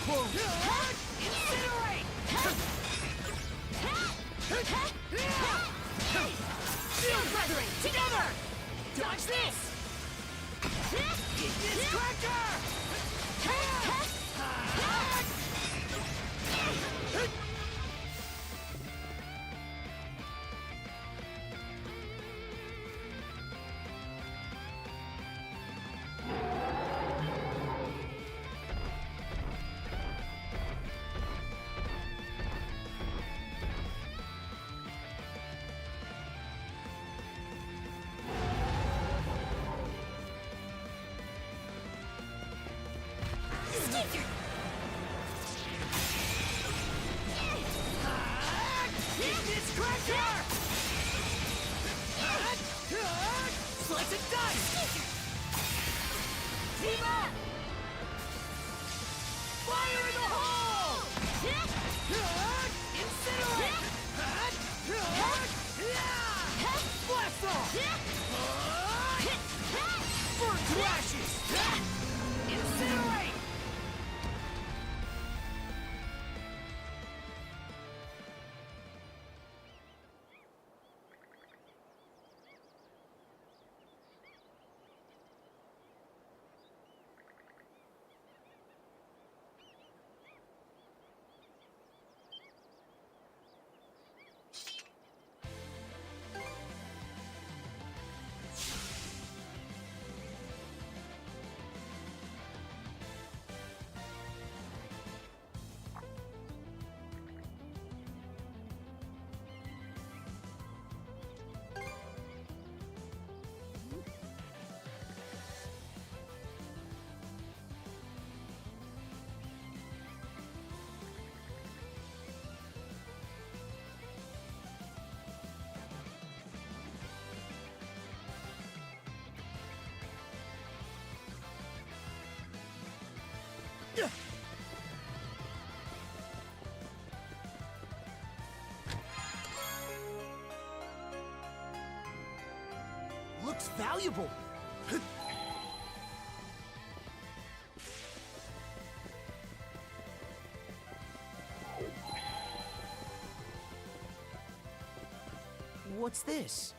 Incinerate! Shield brethren, together! Dodge this! Ignis cracker! Ignis cracker! Slice and dice! Team up! Fire in the hole! Incinerate! Blast off! Burn to ashes! Incinerate! Looks valuable. What's this?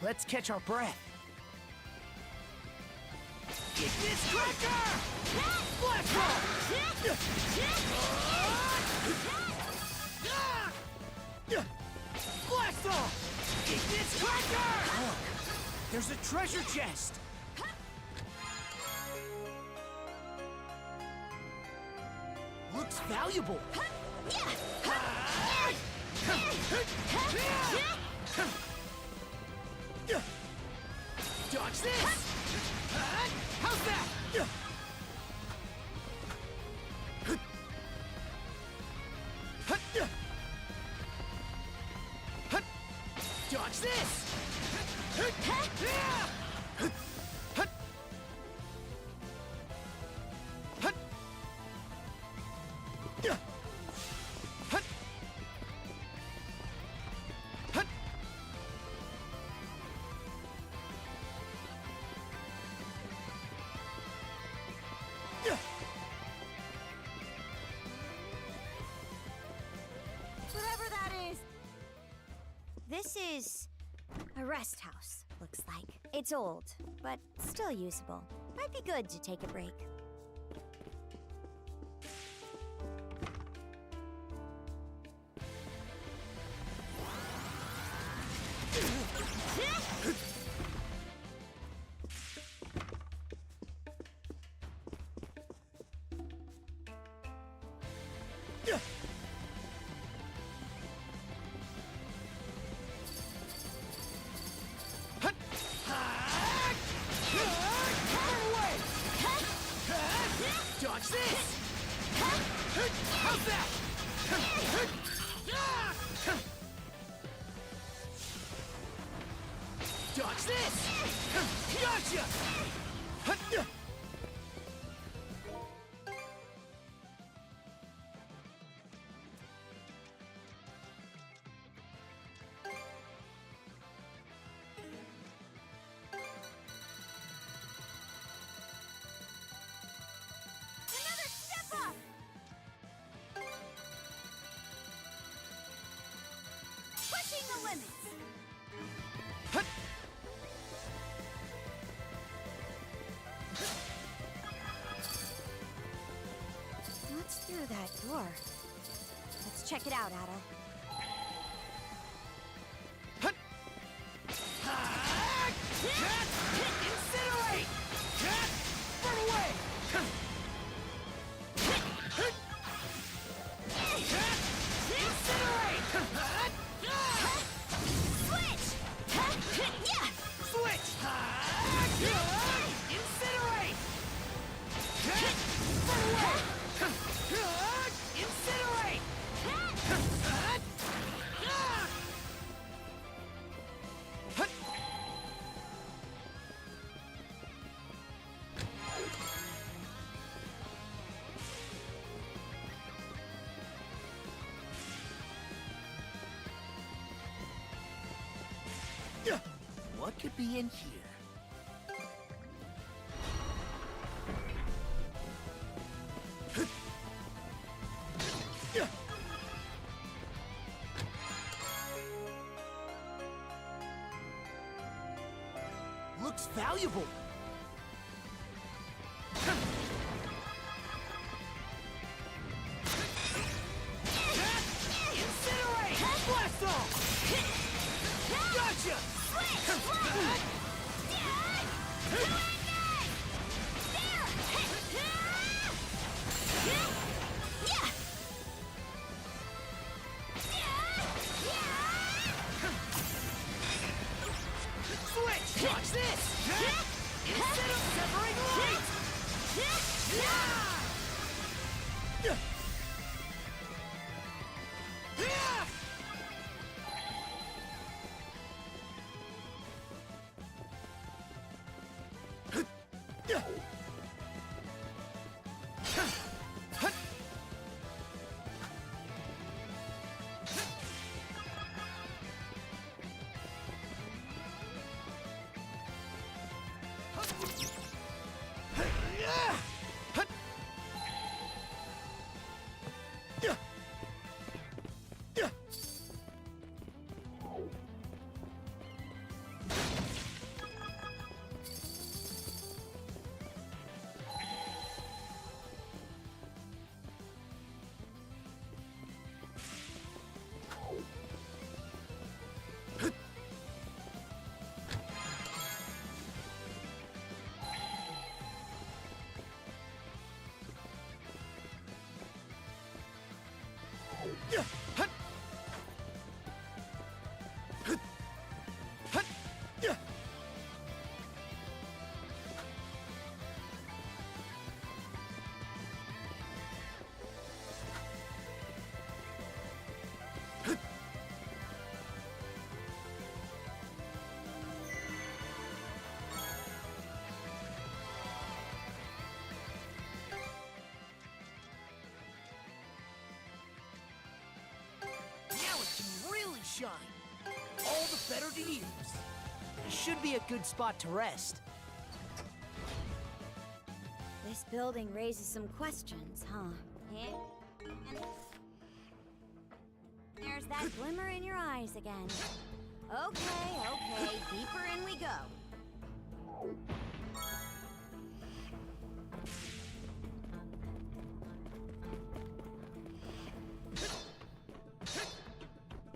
Let's catch our breath. Ignis cracker! Blast off! Blast off! Ignis cracker! Look, there's a treasure chest. Looks valuable. Dodge this! How's that? Dodge this! Whatever that is. This is a rest house, looks like. It's old, but still usable. Might be good to take a break. Dodge this! How's that? Dodge this! Gotcha! Sure. Let's check it out, Ada. Incinerate! Burn away! Incinerate! Switch! Yeah! Switch! Incinerate! Burn away! Incinerate! What could be in here? Looks valuable. Incinerate! Blast off! Gotcha! Switch! Watch this! Instead of severing light! Shine. All the better to use. Should be a good spot to rest. This building raises some questions, huh? Yeah. And there's that glimmer in your eyes again. Okay, deeper in we go.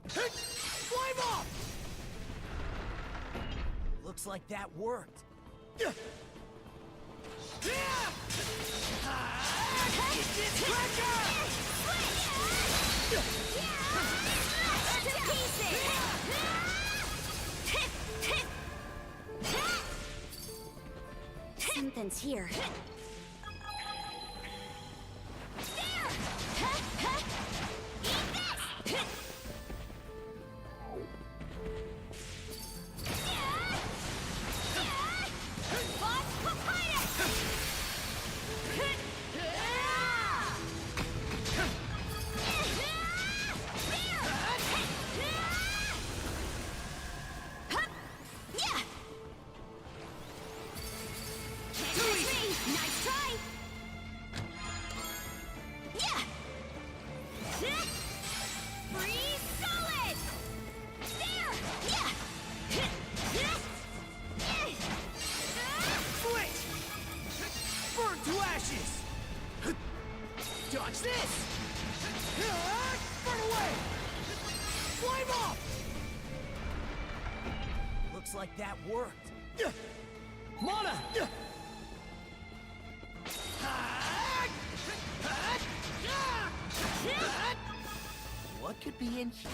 Flame off! Looks like that worked. Get this cracker! To pieces! Something's here. Nice try! Yeah! Freeze solid! There! Yeah! Switch! Burn to ashes! Dodge this! Burn away! Flame off! Looks like that worked. Mana! What could be in here?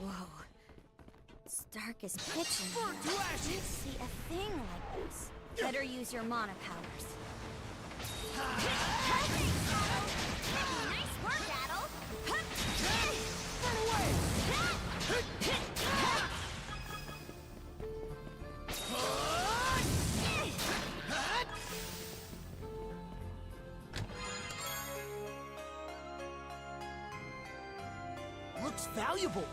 Whoa. It's dark as pitch in Burn to here. ashes! Can't see a thing like this. Better use your mana powers. Nice work, Adel. Burn away! Looks valuable.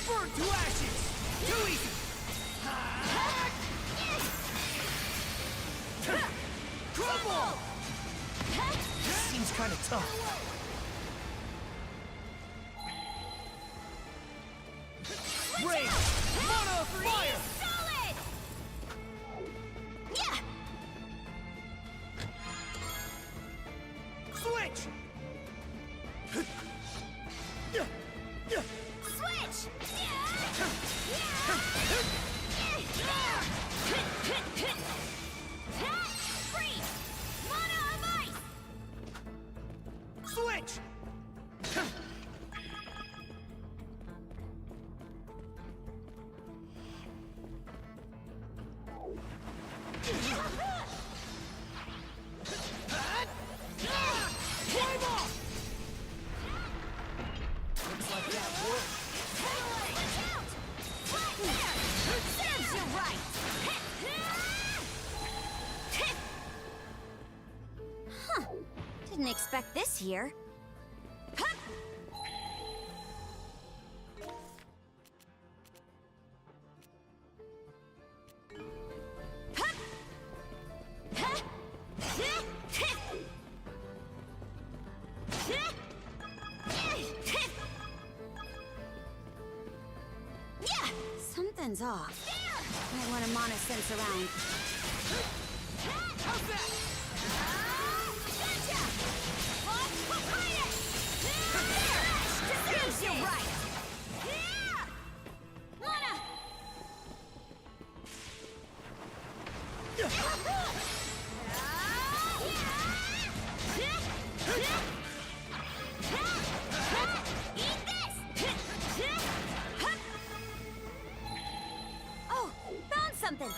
Burn to ashes! Too easy! Crumble! Seems kind of tough. Rain! Mana of fire! Solid! Yeah! Switch! Switch! Freeze! Mana of ice! Switch! Flame off! Looks like that worked. Watch out! Right there! Serves you right! Huh. Didn't expect this here. Yeah! Something's off. Might want to mana sense around. How's that? Gotcha! Behind it! Serves you right! Mana! Eat this! Oh, found something!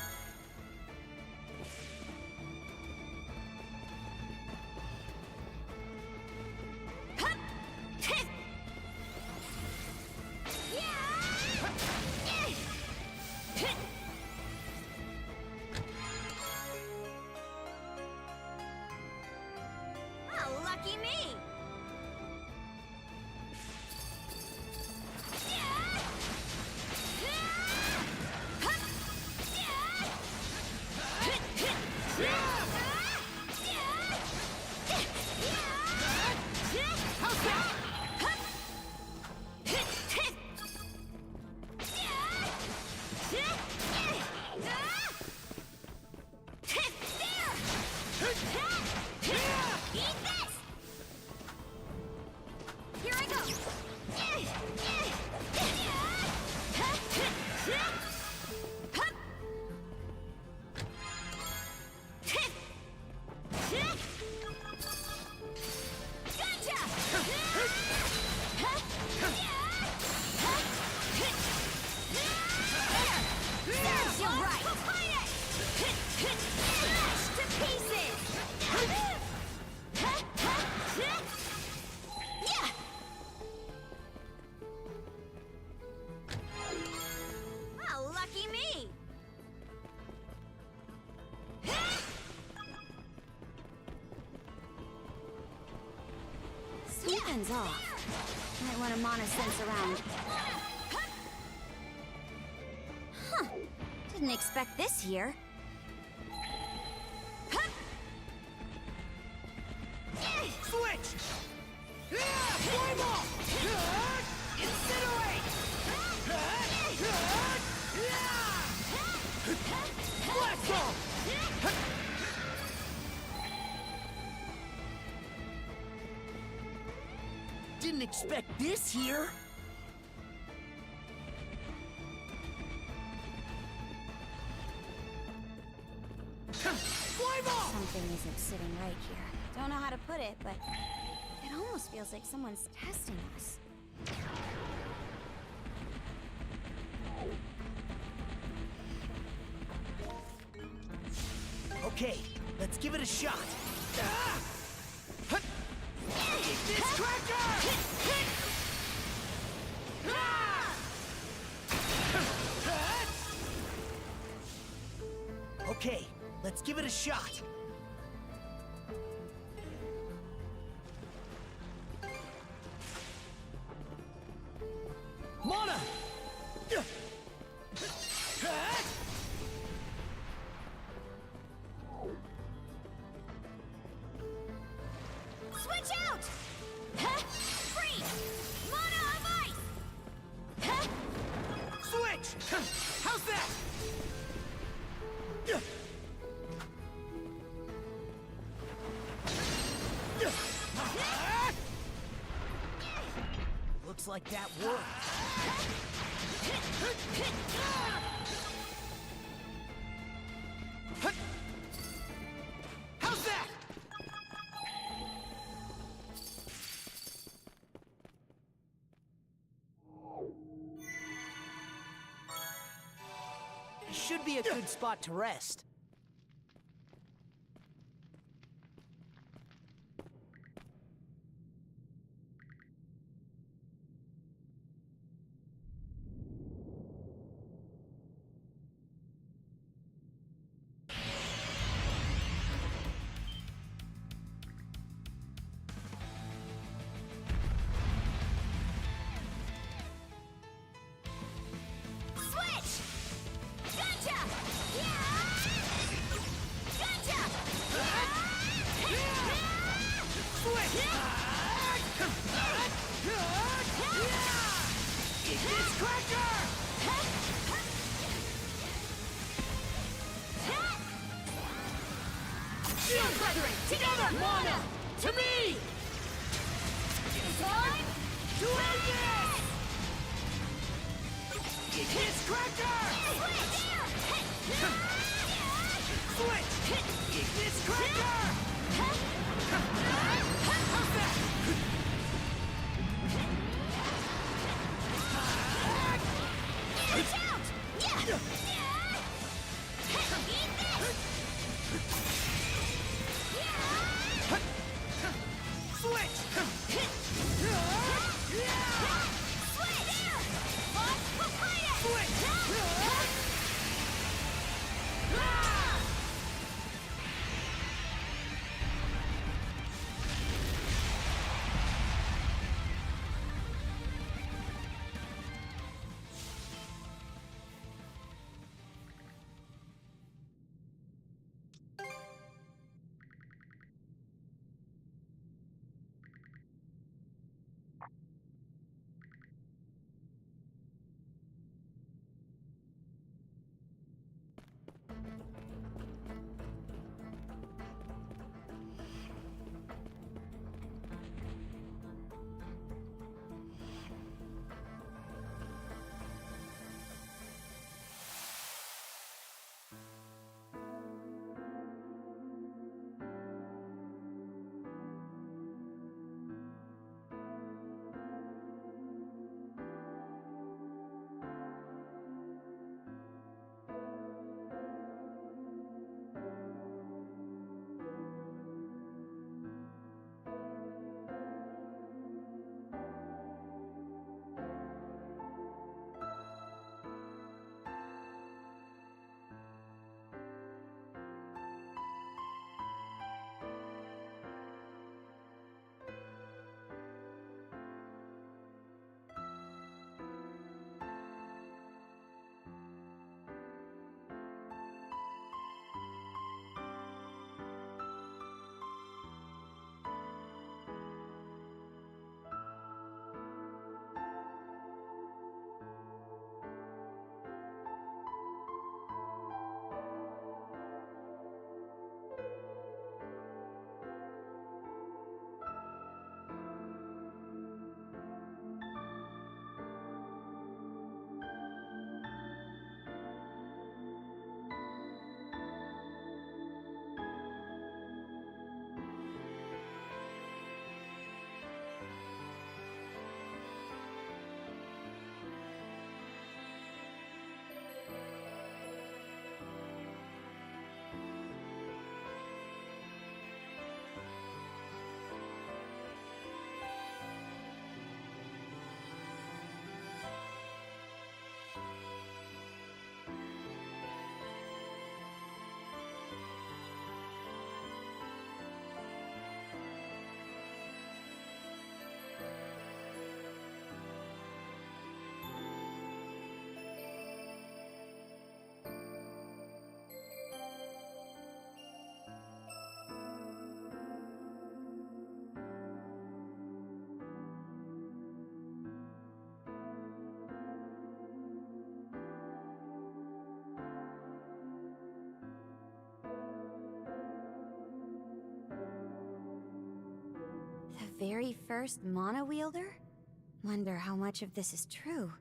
Oh, lucky me! How's that? Eat this! Here I go! Gotcha! hands off. Might want to mana sense around. Huh. Didn't expect this here. Switch! Flame ball! Incinerate! Blast ball! Didn't expect this here. Flame ball! Something isn't sitting right here. Don't know how to put it, but it almost feels like someone's testing us. Okay, let's give it a shot. Ignis cracker! Okay, let's give it a shot. Mana! Switch out! Free! Mana of ice! Switch! How's that? Looks like that worked. How's that? Should be a good spot to rest. Switch! Gotcha! Yeah! Gotcha! Switch! Ignis cracker! Shield brethren, together! Mana! To me! Time To Ignis! Ignis cracker! Switch! Ignis cracker! How's that? Switch out! Yeah! Eat this! Switch! Switch! Off papaya! Switch! very first mana wielder? Wonder how much of this is true.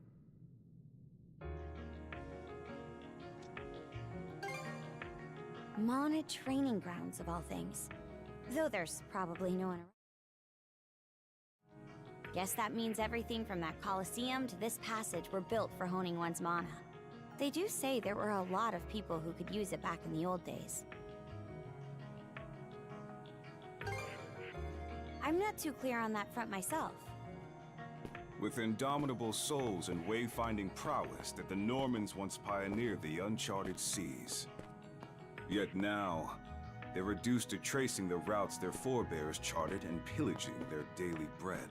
Mana training grounds, of all things. Though there's probably no one around. Guess that means everything from that Colosseum to this passage were built for honing one's mana. They do say there were a lot of people who could use it back in the old days. I'm not too clear on that front myself. With indomitable souls and wayfinding prowess that the Normans once pioneered the uncharted seas. Yet now, they're reduced to tracing the routes their forebears charted and pillaging their daily bread.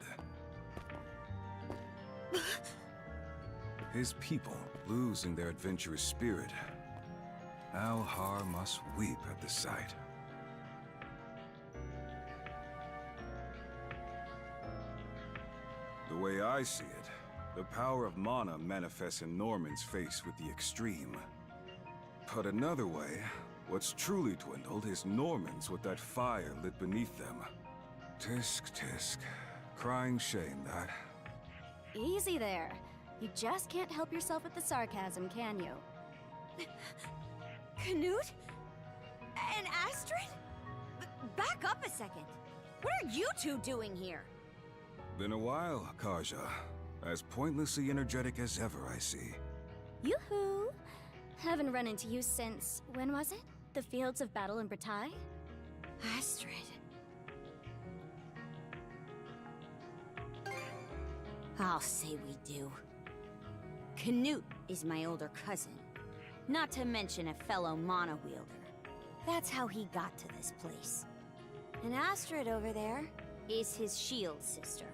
His people losing their adventurous spirit. Alhar must weep at the sight. The way I see it, the power of mana manifests in Normans faced with the extreme. Put another way, what's truly dwindled is Normans with that fire lit beneath them. Tisk, tisk. Crying shame, that. Easy there. You just can't help yourself with the sarcasm, can you? Knut? And Astrid? Back up a second. What are you two doing here? Been a while, Karja. As pointlessly energetic as ever, I see. Yoo-hoo! Haven't run into you since, when was it? The fields of battle in Bretagne? Astrid. I'll say we do. Knut is my older cousin. Not to mention a fellow mana wielder. That's how he got to this place. And Astrid over there is his shield sister.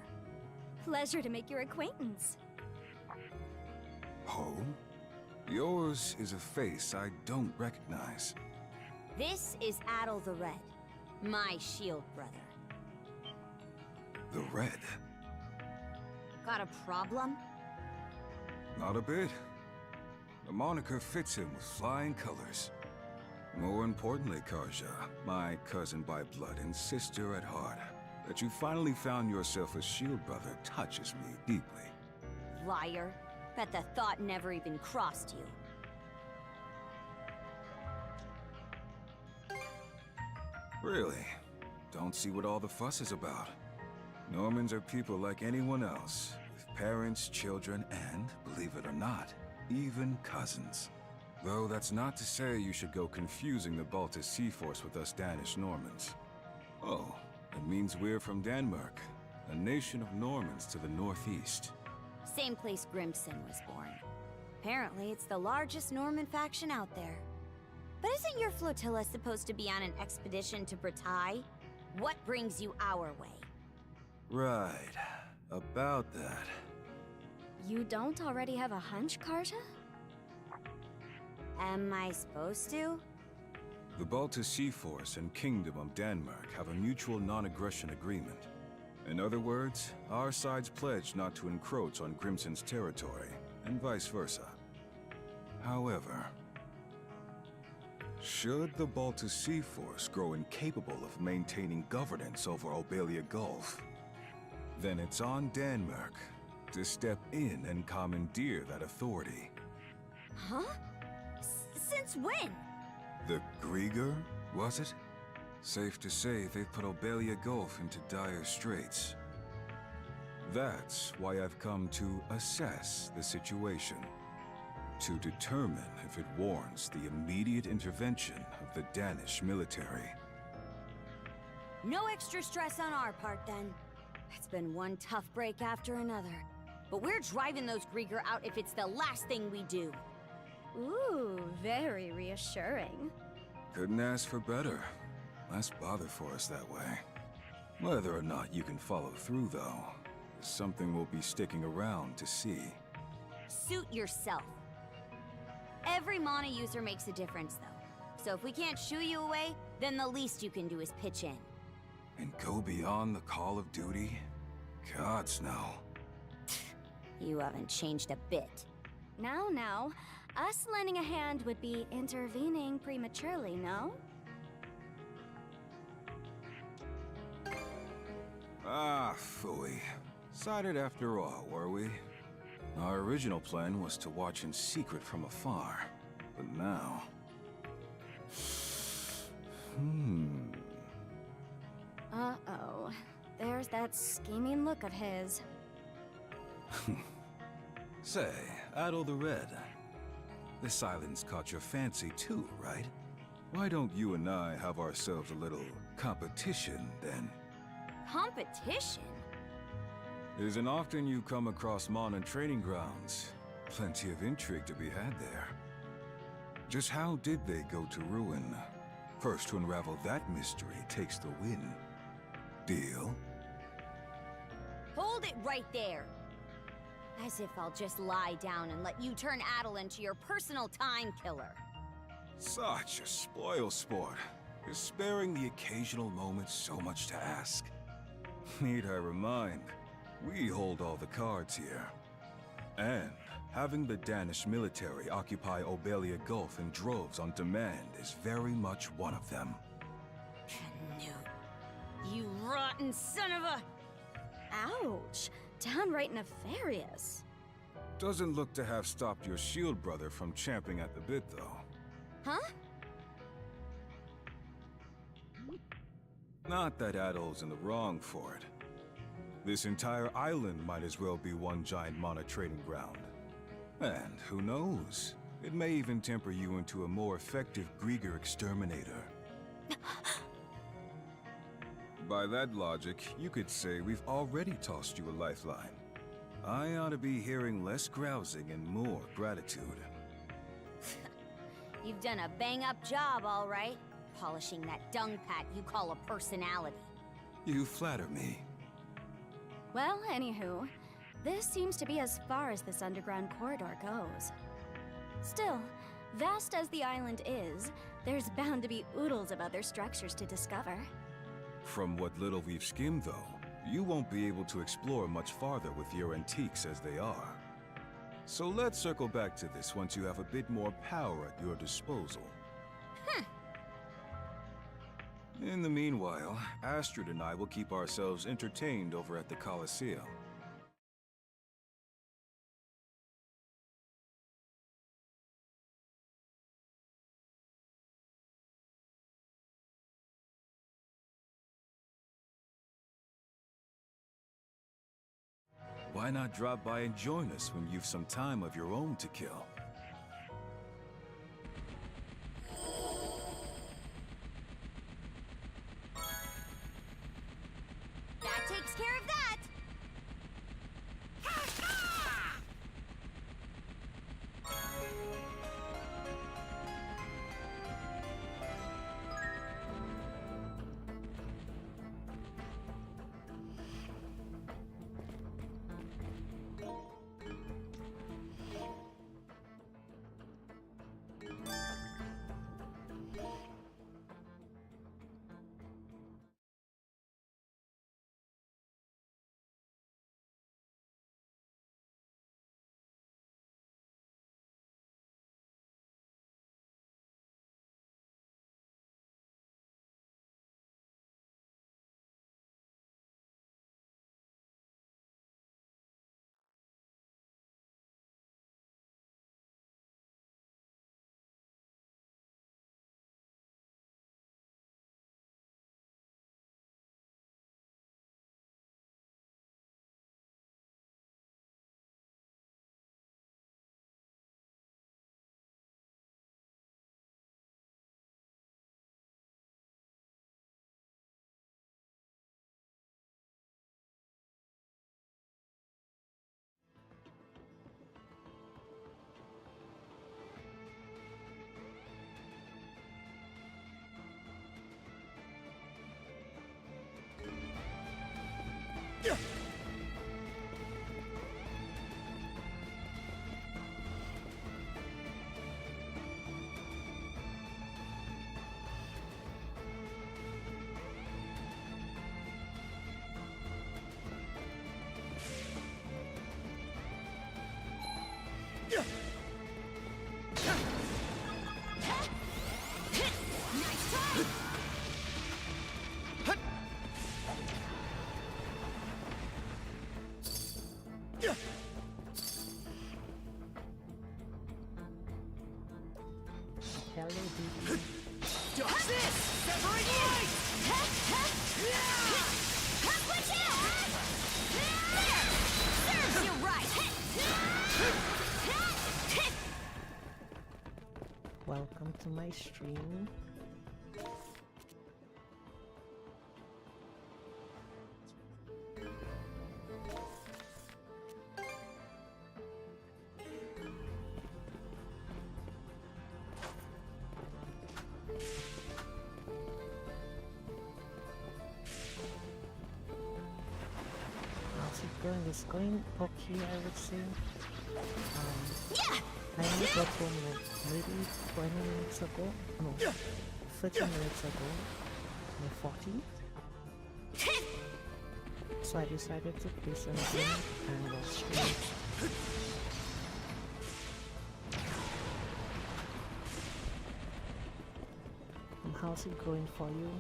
Pleasure to make your acquaintance. Oh? Yours is a face I don't recognize. This is Adel the Red, my shield brother. The Red? Got a problem? Not a bit. The moniker fits him with flying colors. More importantly, Karja, my cousin by blood and sister at heart, that you finally found yourself a shield brother touches me deeply. Liar. Bet the thought never even crossed you. Really? Don't see what all the fuss is about. Normans are people like anyone else, with parents, children, and, believe it or not, even cousins. Though that's not to say you should go confusing the Baltic Sea Force with us Danish Normans. Oh, it means we're from Denmark, a nation of Normans to the northeast. Same place Grimson was born. Apparently, it's the largest Norman faction out there. But isn't your flotilla supposed to be on an expedition to Bretagne? What brings you our way? Right. About that. You don't already have a hunch, Karja? Am I supposed to? The Baltic Sea Force and Kingdom of Denmark have a mutual non-aggression agreement. In other words, our sides pledge not to encroach on Grimson's territory, and vice versa. However, should the Baltic Sea Force grow incapable of maintaining governance over Obelia Gulf, then it's on Denmark to step in and commandeer that authority. Huh? Since when? The Grieger, was it? Safe to say they've put Obelia Gulf into dire straits. That's why I've come to assess the situation, to determine if it warrants the immediate intervention of the Danish military. No extra stress on our part, then. It's been one tough break after another. But we're driving those Grieger out if it's the last thing we do. Ooh, very reassuring. Couldn't ask for better. Less bother for us that way. Whether or not you can follow through, though, is something we'll be sticking around to see. Suit yourself. Every mana user makes a difference, though. So if we can't shoo you away, then the least you can do is pitch in. And go beyond the call of duty? Gods, no. You haven't changed a bit. Now, us lending a hand would be intervening prematurely, no? Ah, phooey. Sighted after all, were we? Our original plan was to watch in secret from afar. But now... Uh-oh. There's that scheming look of his. Say, Adol the Red. This island's caught your fancy too, right? Why don't you and I have ourselves a little competition, then? Competition? It isn't often you come across Mon and training grounds. Plenty of intrigue to be had there. Just how did they go to ruin? First to unravel that mystery takes the win. Deal? Hold it right there! As if I'll just lie down and let you turn Adel into your personal time killer. Such a spoil sport. Is sparing the occasional moment so much to ask? Need I remind, we hold all the cards here. And having the Danish military occupy Obelia Gulf in droves on demand is very much one of them. Canute. You rotten son of a... Ouch! Downright nefarious. Doesn't look to have stopped your shield brother from champing at the bit, though. Huh? Not that Adol's in the wrong for it. This entire island might as well be one giant Mana trading ground. And who knows? It may even temper you into a more effective Grieger exterminator. By that logic, you could say we've already tossed you a lifeline. I ought to be hearing less grousing and more gratitude. You've done a bang-up job, all right. Polishing that dung pat you call a personality. You flatter me. Well, anywho, this seems to be as far as this underground corridor goes. Still, vast as the island is, there's bound to be oodles of other structures to discover. From what little we've skimmed, though, you won't be able to explore much farther with your antiques as they are. So let's circle back to this once you have a bit more power at your disposal. In the meanwhile, Astrid and I will keep ourselves entertained over at the Colosseum. Why not drop by and join us when you've some time of your own to kill? That takes care of that! Hello, baby. Dodge this! Severing light! Watch out! There! Serves you right! Welcome to my stream. It's going okay, I would say. I only got home like maybe 20 minutes ago. No, 30 minutes ago. No, 40. So I decided to play some game and watch stream. How's it going for you?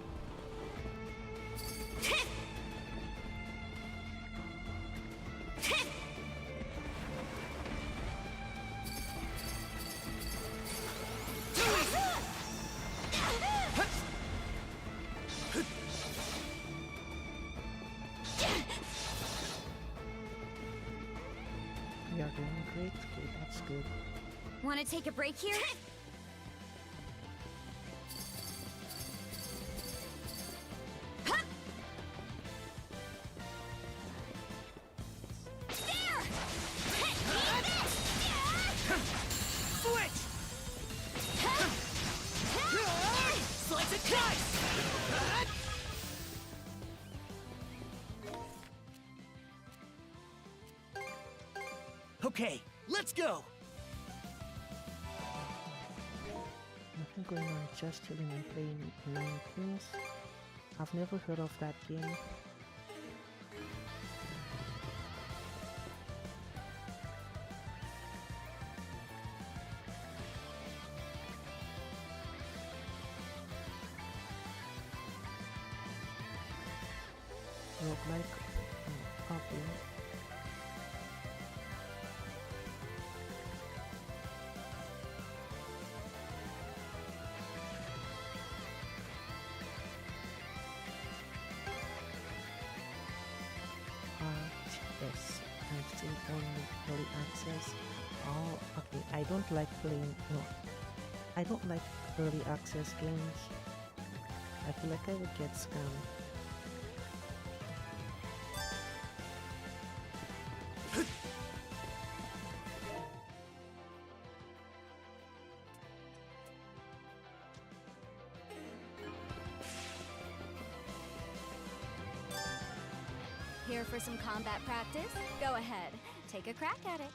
You're doing great. Okay, that's good. Want to take a break here? Okay, let's go! Nothing going on, just chilling and playing Nine Queens. I've never heard of that game. Roguelike, probably. Yes, I'm still on early access. Oh, okay. I don't like playing. No, I don't like early access games. I feel like I would get scammed. Here for some combat practice? Go ahead, take a crack at it.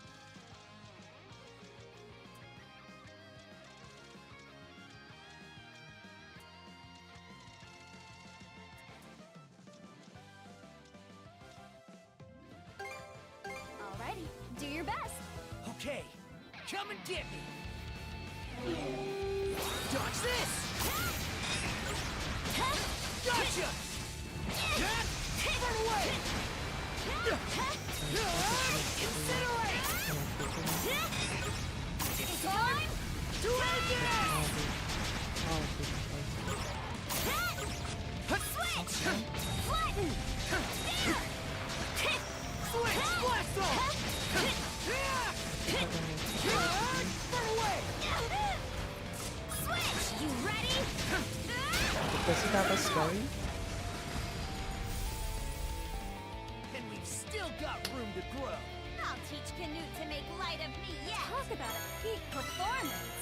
Alrighty, do your best. Okay, come and get me! Dodge this! Gotcha! Run away! Incinerate! It's time To end this! Switch! Flatten! There! Switch! Blast off! Run away! Switch! You ready? Does it have a story? And we've still got room to grow. I'll teach Canute to make light of me yet! Talk about a peak performance.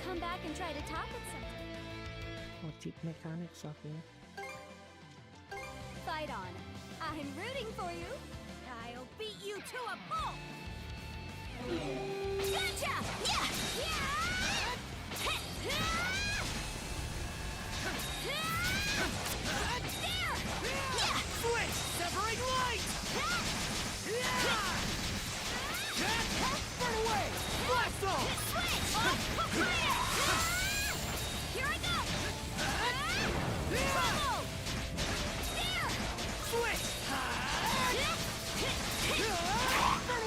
Come back and try to top it sometime. Or deep mechanics of it? Fight on. I'm rooting for you. I'll beat you to a pulp! Gotcha! Yeah! Yeah! There! Yeah! Switch! Severing light! Burn away! Blast off! Switch! Here I go! Trouble! There! Switch! Burn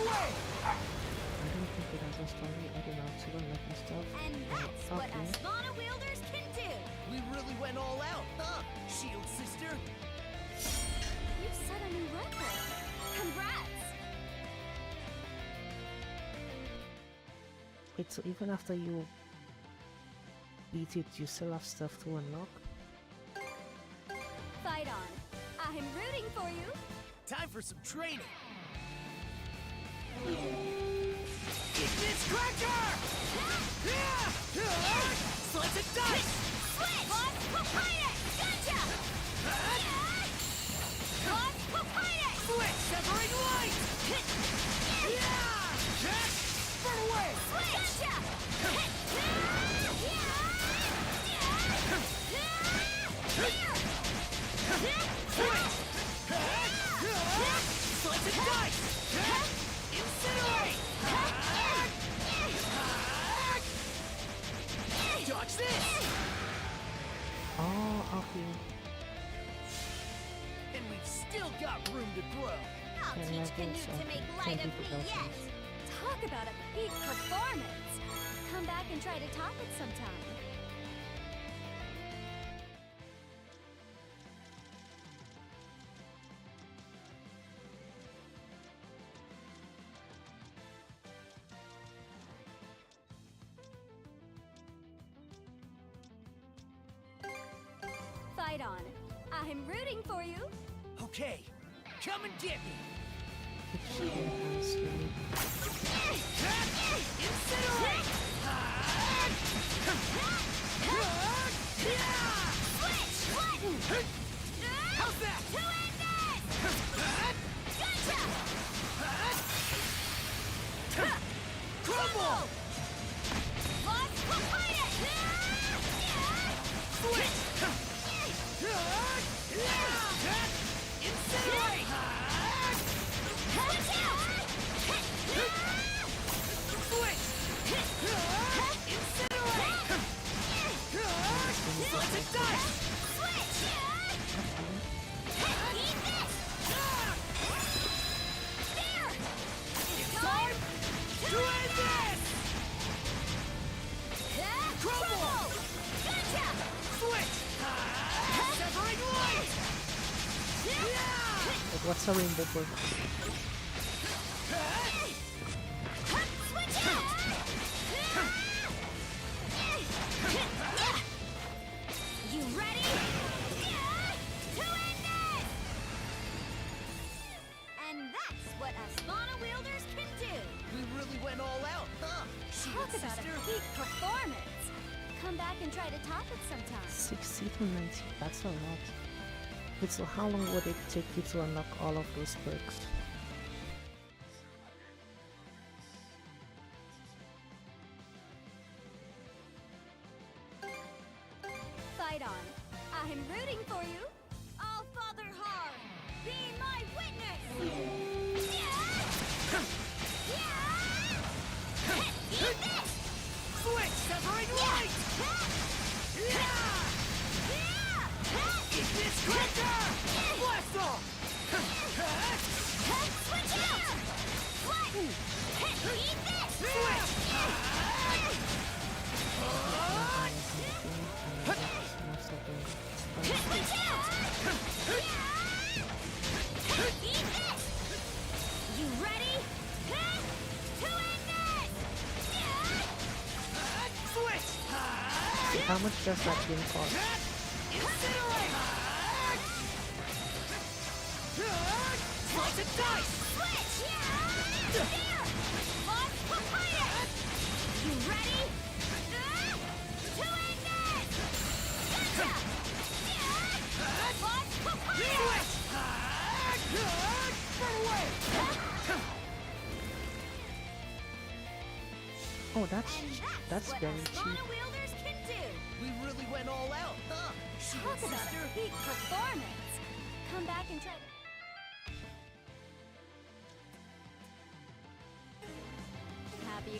Wait, so even after you beat it, you still have stuff to unlock? Fight on. I'm rooting for you. Time for some training. Ignis Cracker! Slice and dice! Switch! Lost Papaya! Gotcha! Lost Papaya! Switch! Severing light! Burn away! Switch! Gotcha! Slice and dice! Incinerate! Dodge this! Oh, okay. And we've still got room to grow. I'll Yeah, teach I think Canute so. to make Thank light you of for me those yet. things. Talk about a peak performance. Come back and try to top it sometime. Fight on. I'm rooting for you. Okay, come and get me. Which enhanced really. Incinerate! How's that? Crumble! Switch! Incinerate! Switch! Incinerate! Slice and dice! It's time to end this! Crumble! Switch! Severing light! Like, what's a rainbow bird? You ready? To end this! And that's what us Lana wielders can do. We really went all out, huh? Talk about a peak performance. Come back and try to top it sometime. 60 to 90, that's a lot. Wait, so how long would it take you to unlock all of those perks? Fight on. I'm rooting for you. All Father Har, be my witness! Eat this! Switch! Severing light! Ignis Cracker! Blast off! Switch out! What? Eat this! Switch! Switch out! Eat this! You ready? To end this! Switch! How much does that game cost? Incinerate! Slice and dice! Switch! There! Lost Papaya! You ready? To end this! Gotcha! Lost Papaya! Switch! Burn away! Oh, that's And that's what very us cheap. Lana wielders can do. We really went all out, huh? Talk about a peak performance. Come back and try to... Happy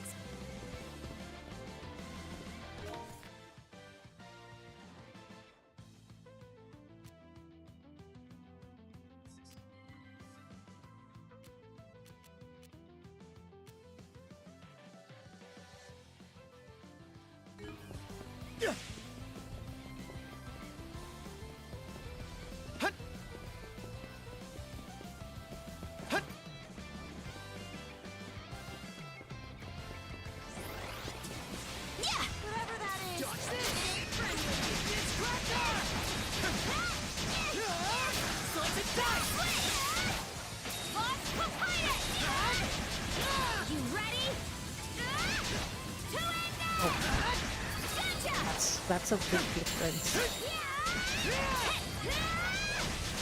That's a big difference.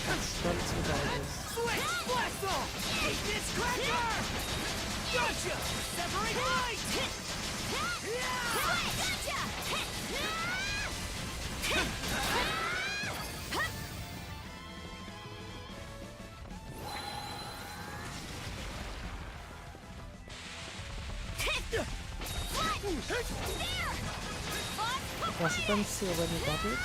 That's $22. Switch! Blast off! Eat this cracker! Gotcha! Separate light! Was it on sale when you got it?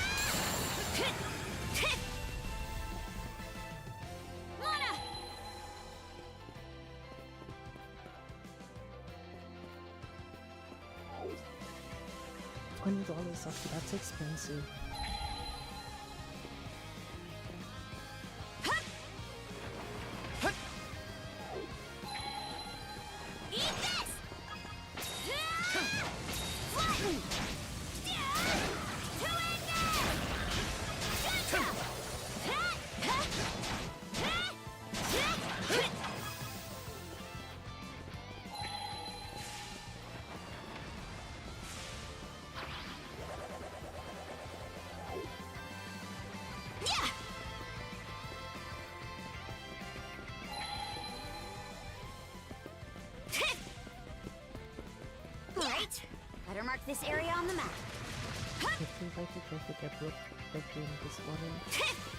$20 off, that's expensive. Alright, better mark this area on the map. It seems like you don't think I broke the game this morning.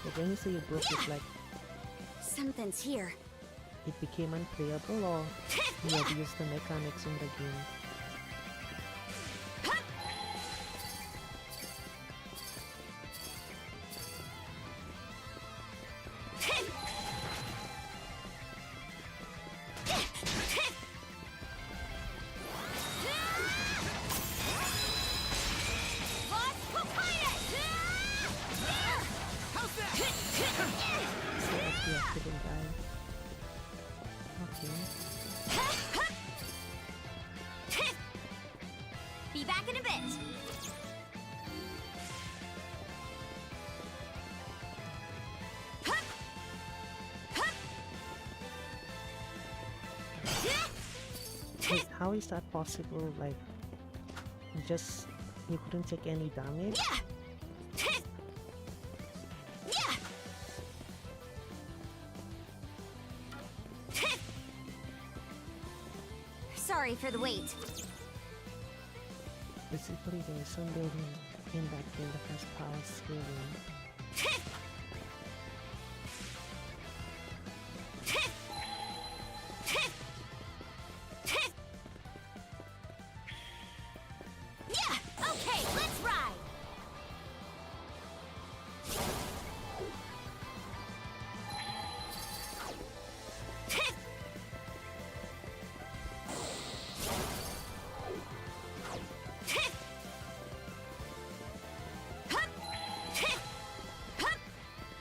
But when you say you broke it, like, Something's here. it became unplayable or you abused the mechanics in the game? So okay, I couldn't die. Okay. Be back in a bit. Wait, how is that possible? Like, you couldn't take any damage? Sorry for the wait. Basically, there's some building in that game that has power scaling. Okay, let's ride.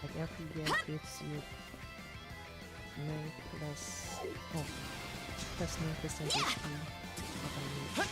Like every year gives you 9 plus, oh, plus 9% HP. What I need.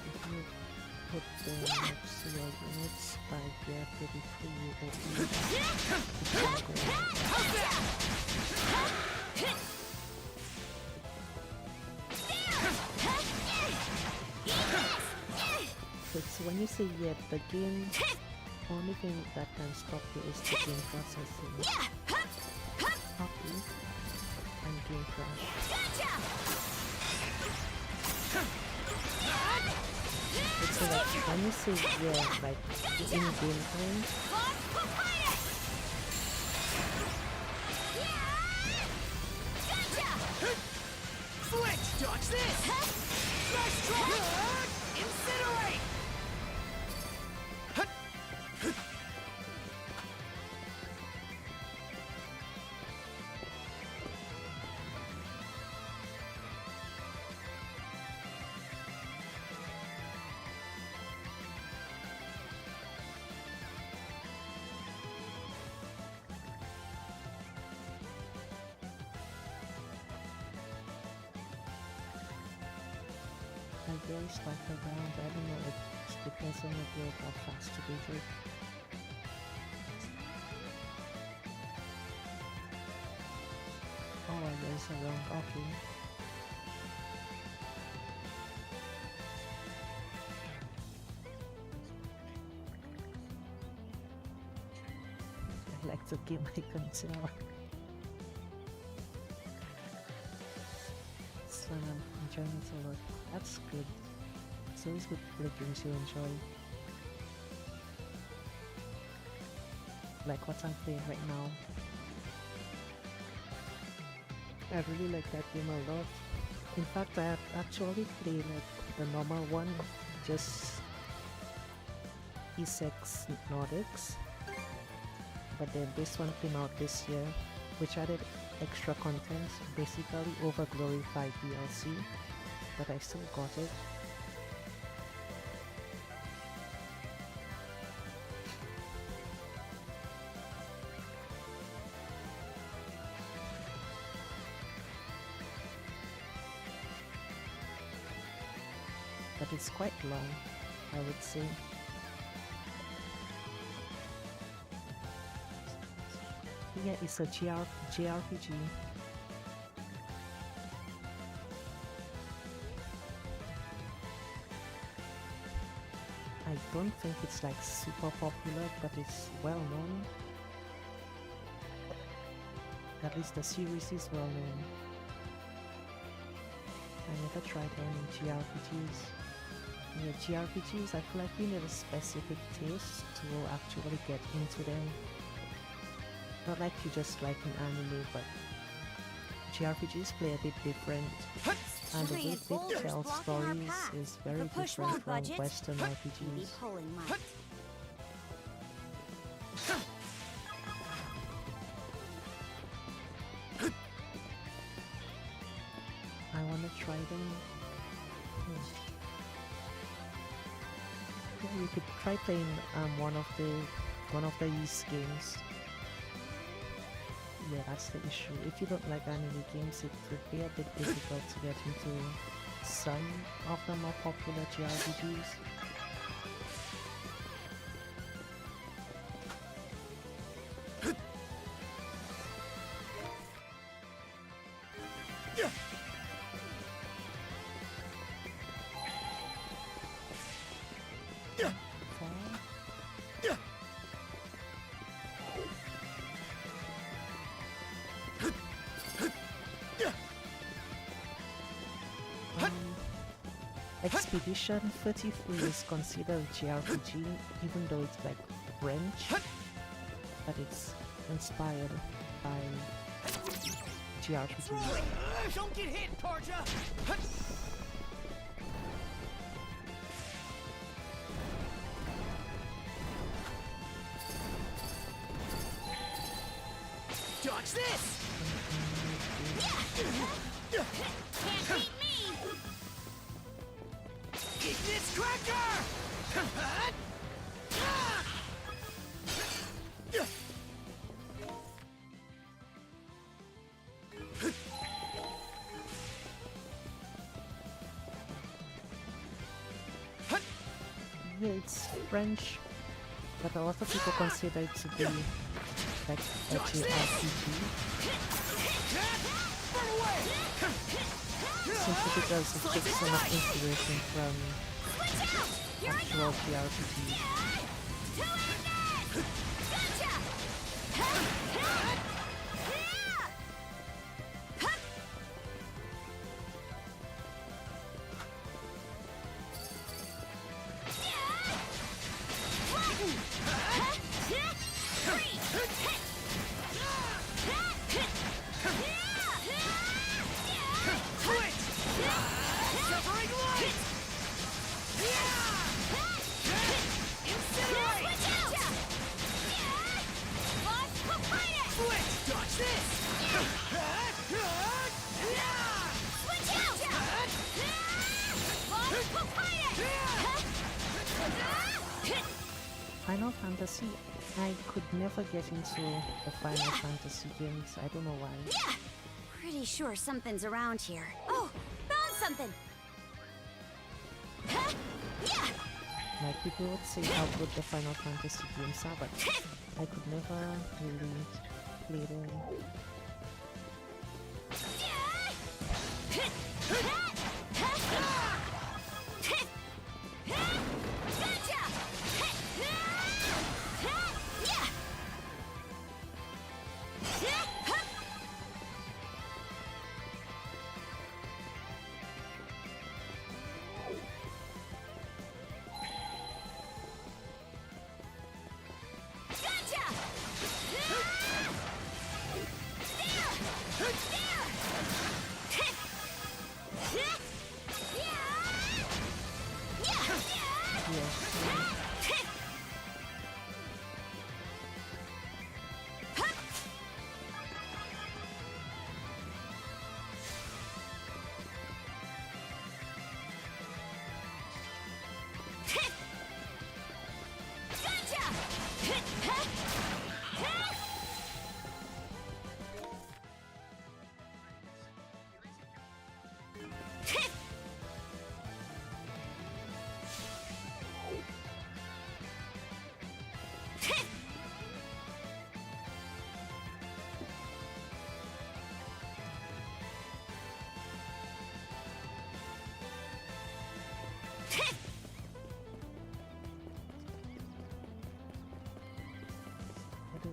If you put the next to your units by gear 33, you will so when you say yet, the game, only thing that can stop you is the game processing. Copy and game crash. It's so like when you say yeah, like in game time, Switch! Dodge this! Nice try! Incinerate! very slightly down, but I don't know, it depends on your build how fast you do it. Oh, there's a wrong, okay. I like to game I can tell. So I'm enjoying it a lot. That's good. It's always good to play games you enjoy. Like what I'm playing right now. I really like that game a lot. In fact, I actually play like the normal one, just E6 Nordics. But then this one came out this year, which added extra content, basically over glorified DLC, but I still got it. But it's quite long, I would say. Yeah, it's a JRPG. I don't think it's like super popular, but it's well known. At least the series is well known. I never tried any JRPGs. Yeah, JRPGs, I feel like you need a specific taste to actually get into them. Not like you just like an anime, but JRPGs play a bit different. And the way they tell stories is very different from Western RPGs. I wanna try them. Yeah, you could try playing one of the East games. Yeah, that's the issue. If you don't like anime games, it would be a bit difficult to get into some of the more popular JRPGs. Expedition 33 is considered a JRPG, even though it's like French, but it's inspired by JRPGs. Don't get hit, Tarja! Dodge this! Can't beat me! Ignis Cracker! Yeah, it's French, but a lot of people consider it to be like a JRPG. Simply because it takes so much inspiration from actual JRPGs. Final Fantasy, I could never get into the Final Fantasy games. I don't know why. Pretty sure something's around here. Oh, found something! Like people would say how good the Final Fantasy games are, but I could never really play them.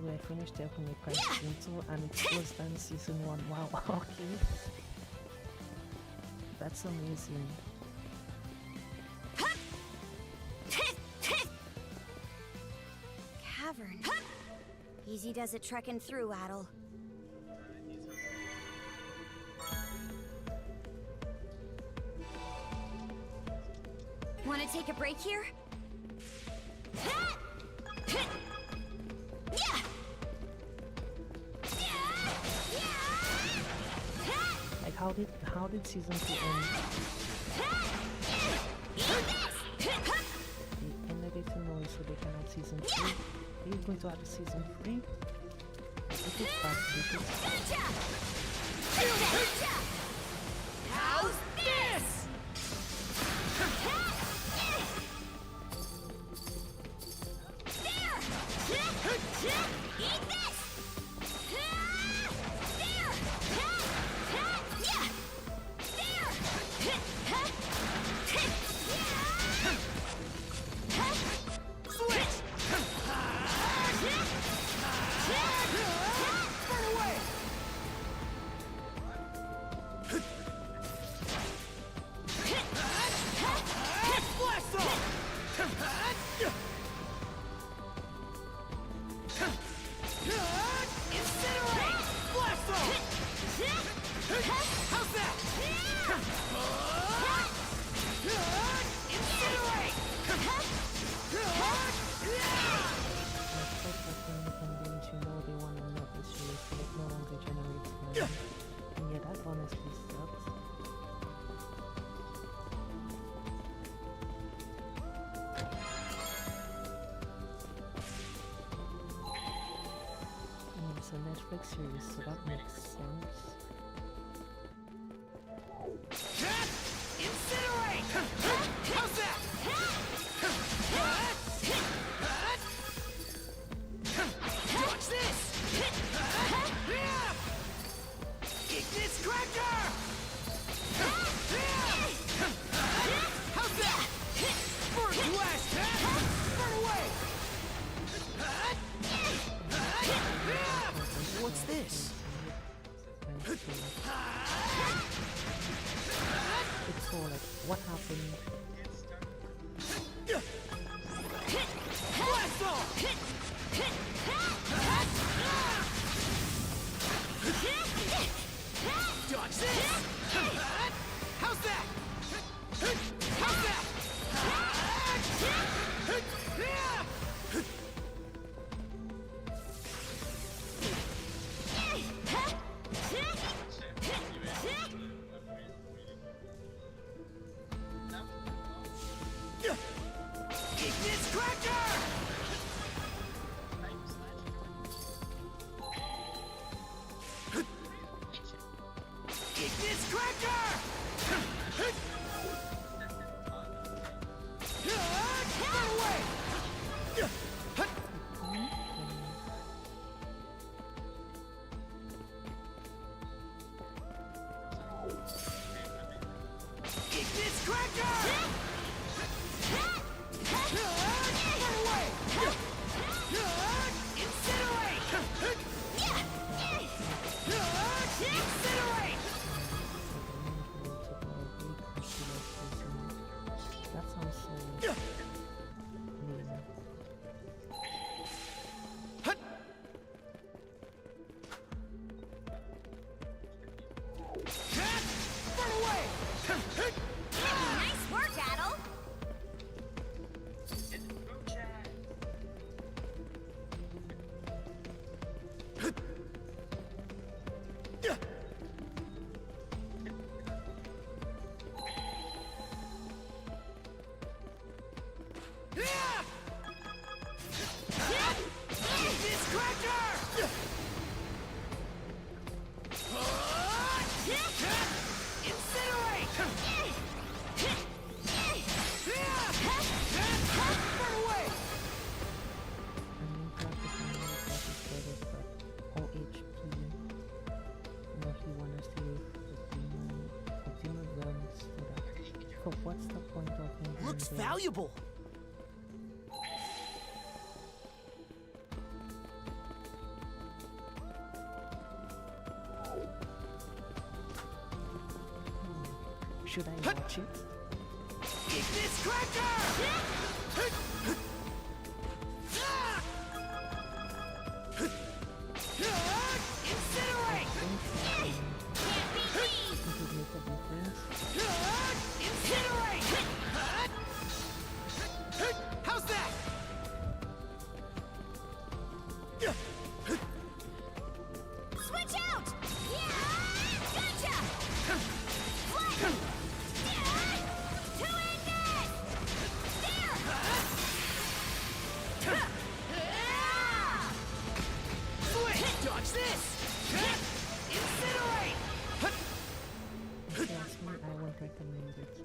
I finished the Alchemy Prime Season 2 and it was done Season 1. Wow, okay. That's amazing. Cavern. Easy does it trekking through, Adel. Wanna take a break here? Like how did Season 2 end? They ended it in noise so they can have Season 3. Are you going to have a Season 3? If it's bad, if it's... How's this? Netflix series, so that makes sense. Incinerate! How's that? Watch this! Ignis Cracker! How's that? First blast! Burn away! What's this? It's all like, what happened? Blast off! Dodge this! How's that? How's that? Ignis Cracker! But what's the point of him being Looks there? valuable. Should I watch it? Ignis Cracker! Incinerate! It would make a difference. Incinerate! How's that? Switch out! Gotcha! Flight! To end it! Switch! Dodge this! Incinerate! If you ask me, I won't recommend it.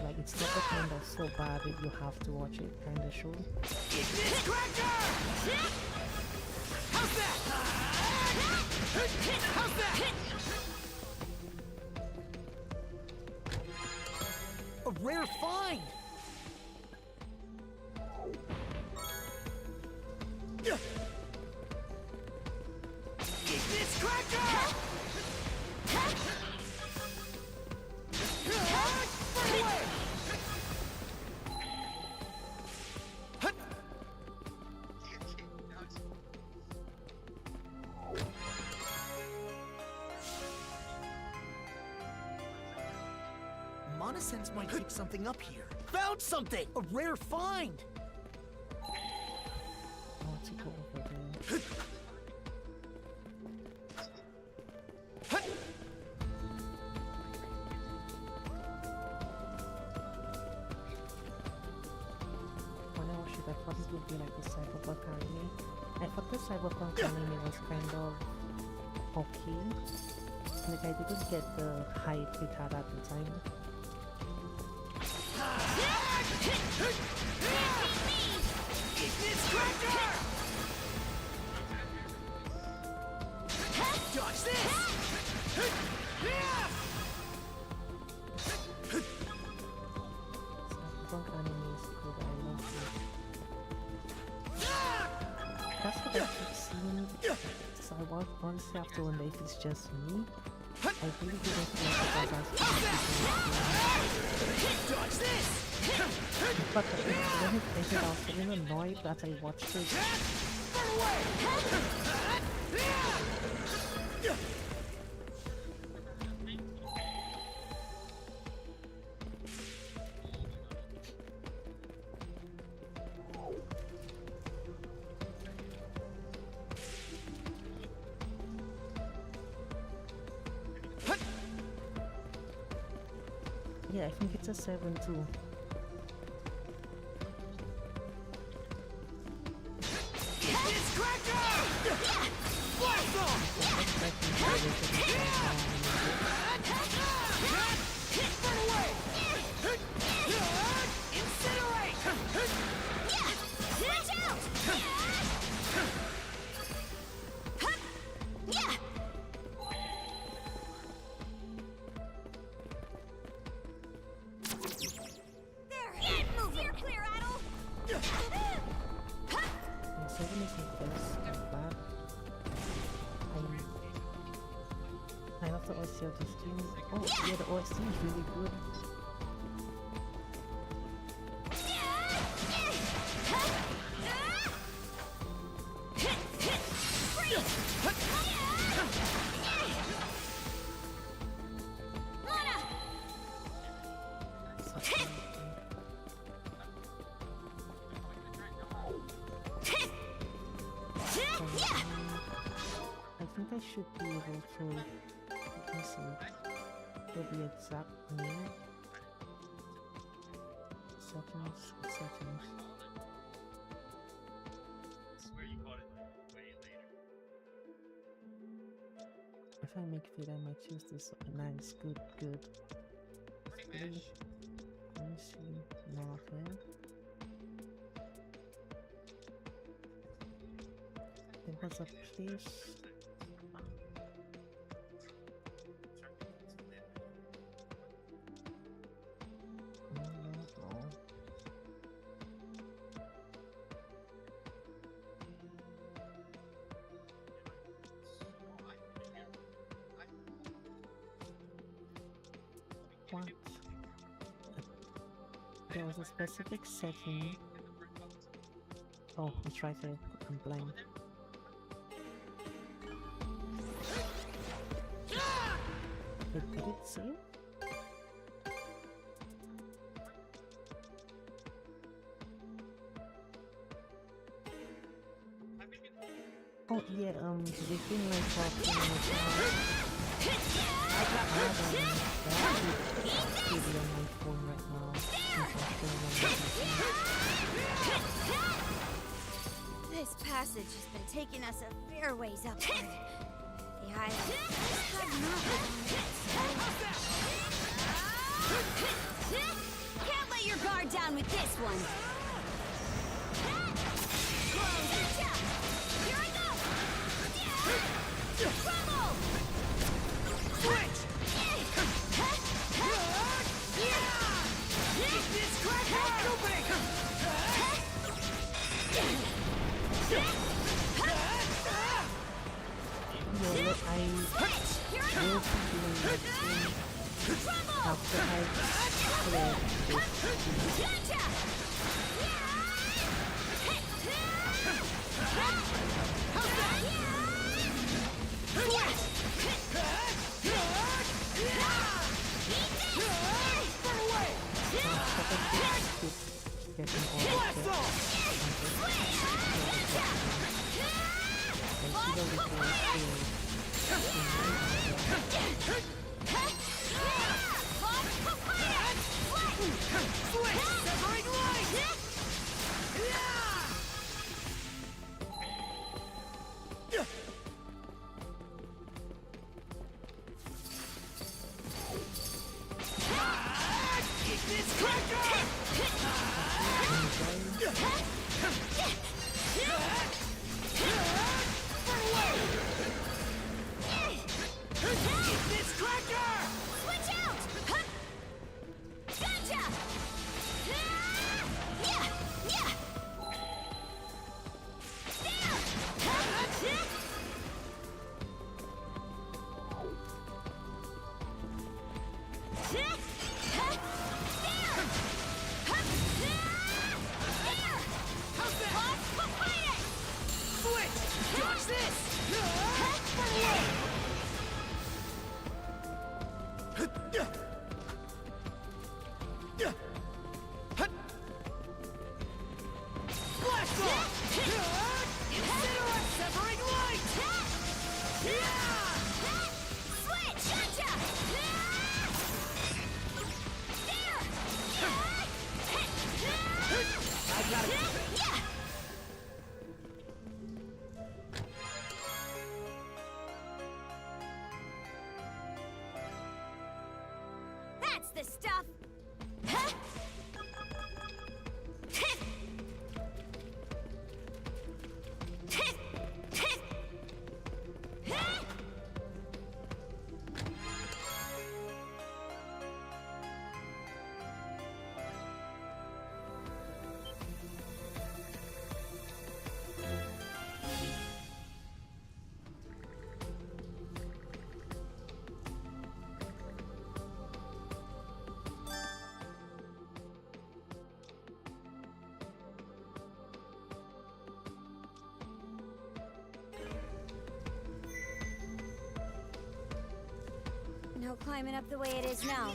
Like, it's not the kind of so bad that you have to watch it kind of show. Ignis Cracker! How's that? How's that? A rare find! Ignis Cracker! Burn away! Monasense might pick something up here. Found something! A rare find! I want to go over there. When I watched it, I thought it would be like the cyberpunk anime. I thought the cyberpunk anime was kind of okay. Like, I didn't get the hype it had at the time. Ignis Cracker! Dodge this! Cyberpunk anime is good, I love it. That's what I keep seeing. So I honestly have to wonder if it's just me. I really didn't feel like it was as Dodge this! but when it ended, I was getting annoyed that I watched it. Burn away! Yeah, I think it's a 7 too. Ignis Cracker! Blast off! Burn away! Incinerate! Switch out! There! Get moving! You're clear, Adel! And 7 isn't bad. I love the OST of this game. Oh, yeah, the OST is really good. I think I should be able to, let me see, the exact name. Settings. If I make fit, I might choose this. Nice, good. Let me see, nothing. There was a place. What? There was a specific setting. Oh, it's right there. I'm blind. Wait, did it save? Oh yeah, the thing like talking on my phone right now. This passage has been taking us a fair ways upward. The island has not been. Can't let your guard down with this one. Gotcha! Here I go! Crumble! Switch! Eat this cracker! Opening! You know what, I will be doing that thing after I clear this. Gotcha! Getting all the Severing light! Eat this cracker! Eat this cracker! Switch out! Gotcha! Yeah! Yeah! There! Switch! Dodge this! Blast off! Incinerate severing light! Switch! Gotcha! I got it! Yeah! That's the stuff! Huh? No climbing up the way it is now.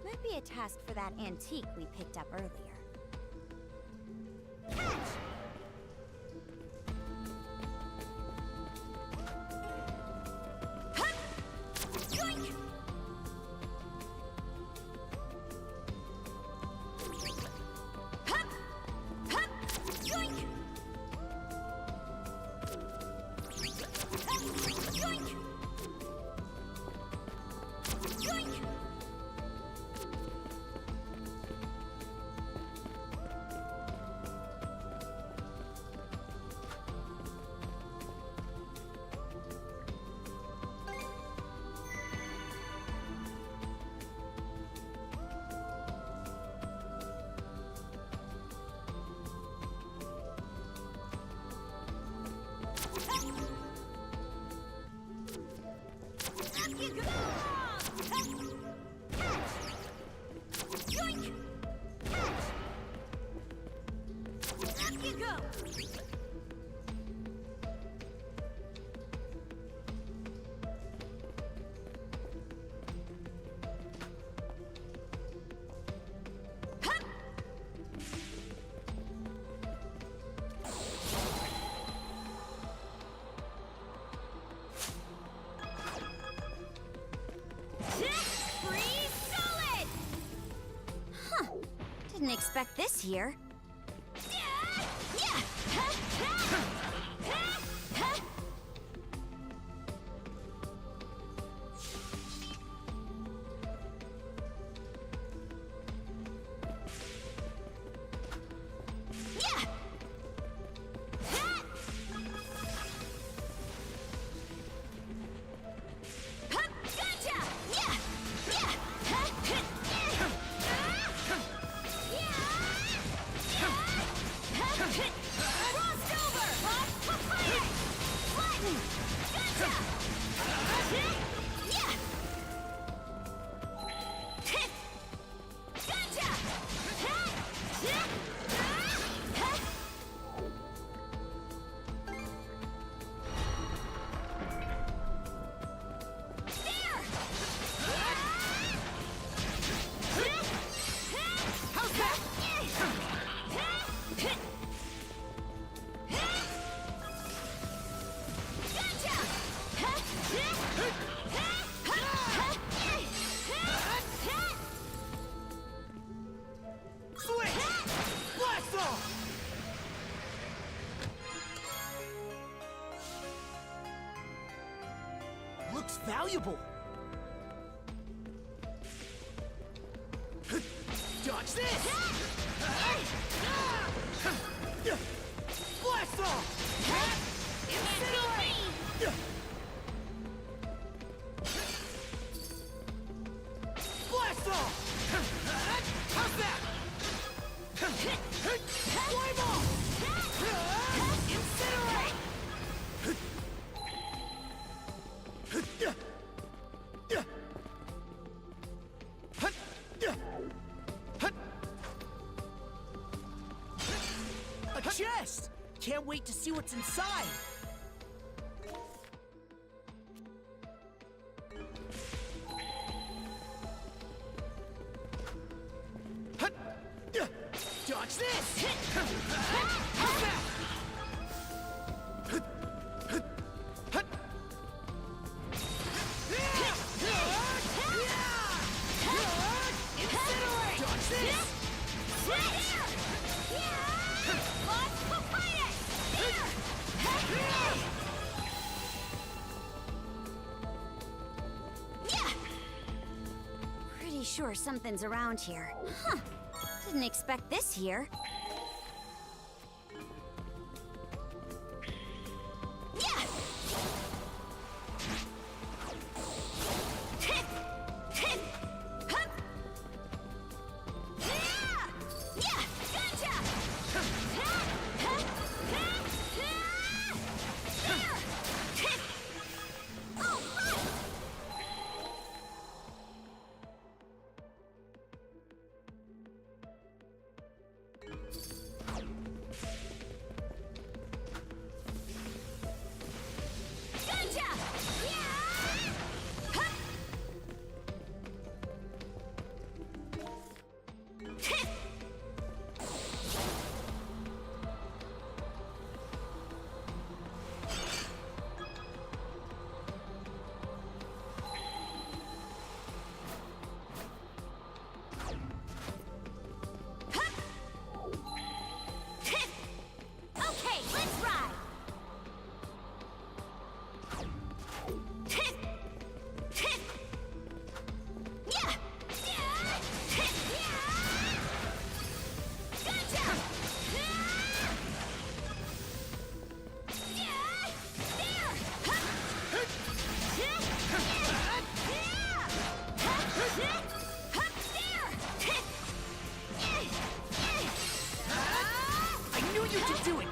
Might be a task for that antique we picked up earlier. Yoink! Hup! Hup! Yoink! Hup! Yoink! Yoink! Up you go! expect this here. Looks valuable. Dodge this! Blast off! Incinerate! Blast off! How's that? Flame off! Incinerate! A chest! Can't wait to see what's inside! Dodge this! How's that? Incinerate! Dodge this! Pretty sure something's around here. Huh. Didn't expect this here.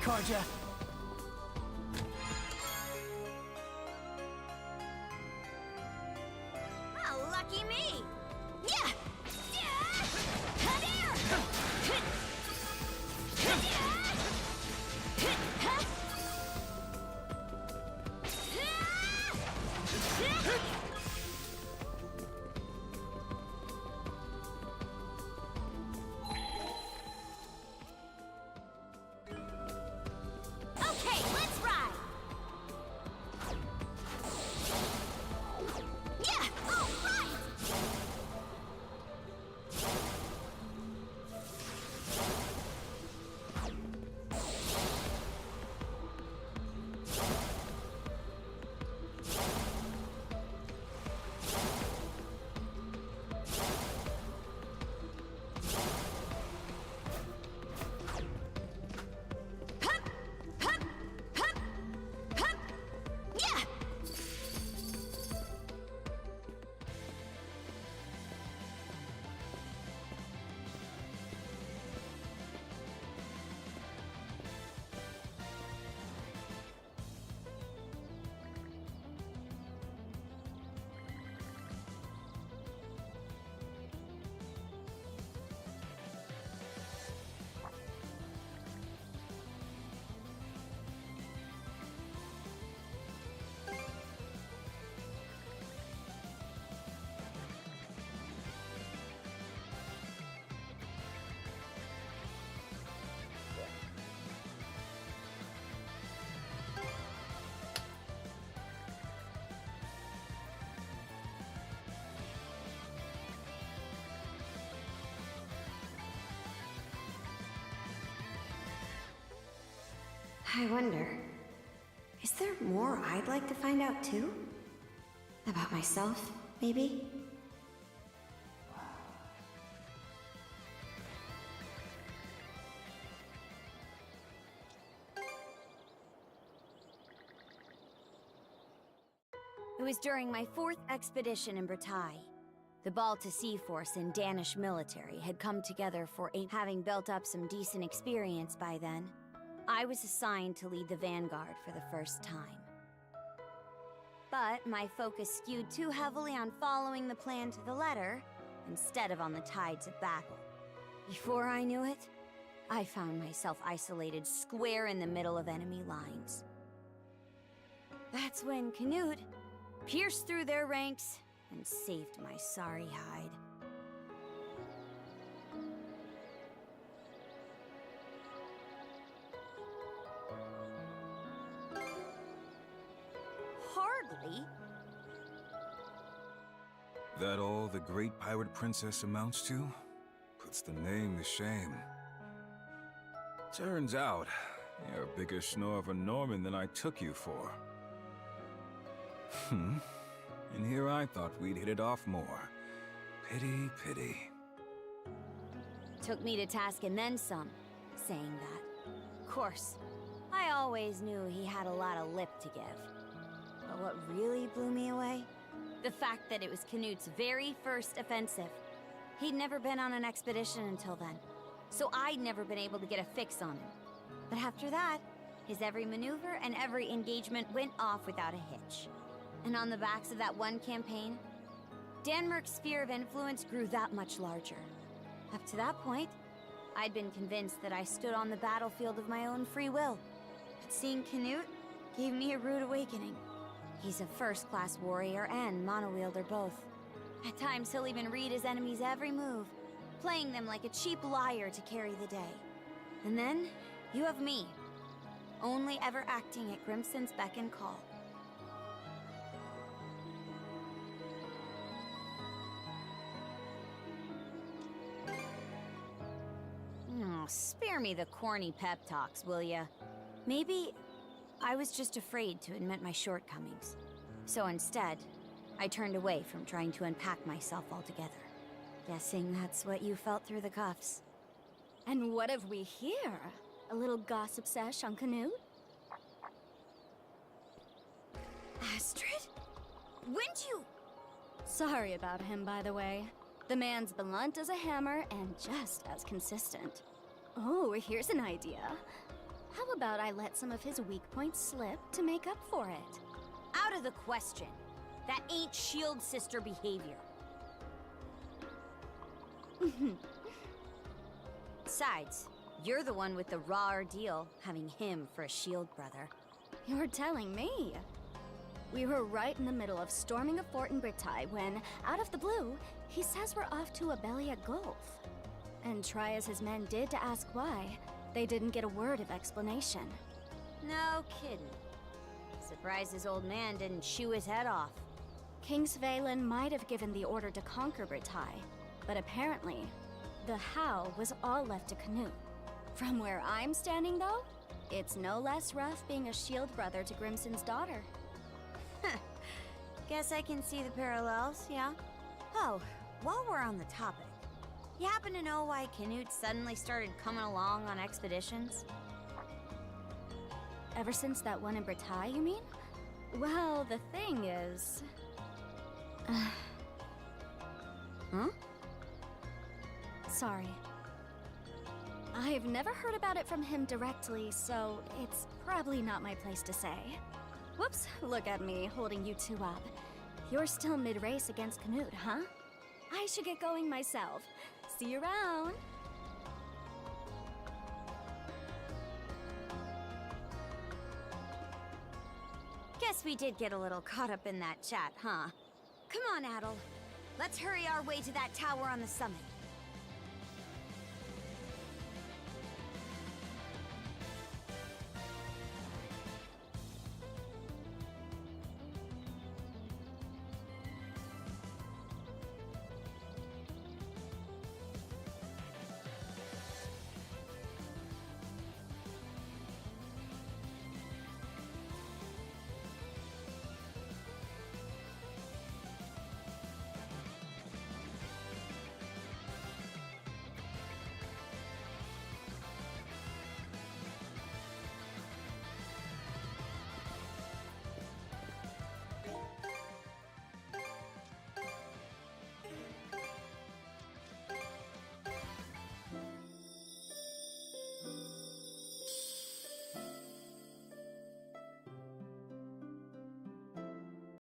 Karja. Oh, lucky me! Yeah! Okay, let's ride! Yeah, all right! I wonder, is there more I'd like to find out too? About myself, maybe? It was during my 4th expedition in Bretagne. The Balta Sea Force and Danish military had come together for having built up some decent experience by then. I was assigned to lead the vanguard for the first time. But my focus skewed too heavily on following the plan to the letter, instead of on the tides of battle. Before I knew it, I found myself isolated square in the middle of enemy lines. That's when Canute pierced through their ranks and saved my sorry hide. Hardly. That all the great pirate princess amounts to? Puts the name to shame. Turns out, you're a bigger schnorr of a Norman than I took you for. And here I thought we'd hit it off more. Pity, pity. Took me to task and then some, saying that. Of course, I always knew he had a lot of lip to give. But what really blew me away? The fact that it was Canute's very first offensive. He'd never been on an expedition until then, so I'd never been able to get a fix on him. But after that, his every maneuver and every engagement went off without a hitch. And on the backs of that one campaign, Denmark's sphere of influence grew that much larger. Up to that point, I'd been convinced that I stood on the battlefield of my own free will. But seeing Canute gave me a rude awakening. He's a first-class warrior and mono-wielder both. At times, he'll even read his enemy's every move, playing them like a cheap liar to carry the day. And then, you have me, only ever acting at Grimson's beck and call. Oh, spare me the corny pep talks, will ya? Maybe I was just afraid to admit my shortcomings. So instead, I turned away from trying to unpack myself altogether. Guessing that's what you felt through the cuffs. And what have we here? A little gossip sesh on Canute? Astrid? When'd you... Sorry about him, by the way. The man's blunt as a hammer and just as consistent. Oh, here's an idea. How about I let some of his weak points slip to make up for it? Out of the question. That ain't Shield sister behavior. Besides, you're the one with the raw ordeal, having him for a Shield brother. You're telling me? We were right in the middle of storming a fort in Bretagne when, out of the blue, he says we're off to Abelia Gulf. And try as his men did to ask why, they didn't get a word of explanation. No kidding. Surprised his old man didn't chew his head off. King Svaelin might have given the order to conquer Bretagne, but apparently, the how was all left to Canute. From where I'm standing, though, it's no less rough being a Shield brother to Grimson's daughter. Guess I can see the parallels, yeah? Oh, while we're on the topic, you happen to know why Canute suddenly started coming along on expeditions? Ever since that one in Bretagne, you mean? Well, the thing is... Huh? Sorry. I've never heard about it from him directly, so it's probably not my place to say. Whoops, look at me, holding you two up. You're still mid-race against Canute, huh? I should get going myself. See you around! Guess we did get a little caught up in that chat, huh? Come on, Adel. Let's hurry our way to that tower on the summit.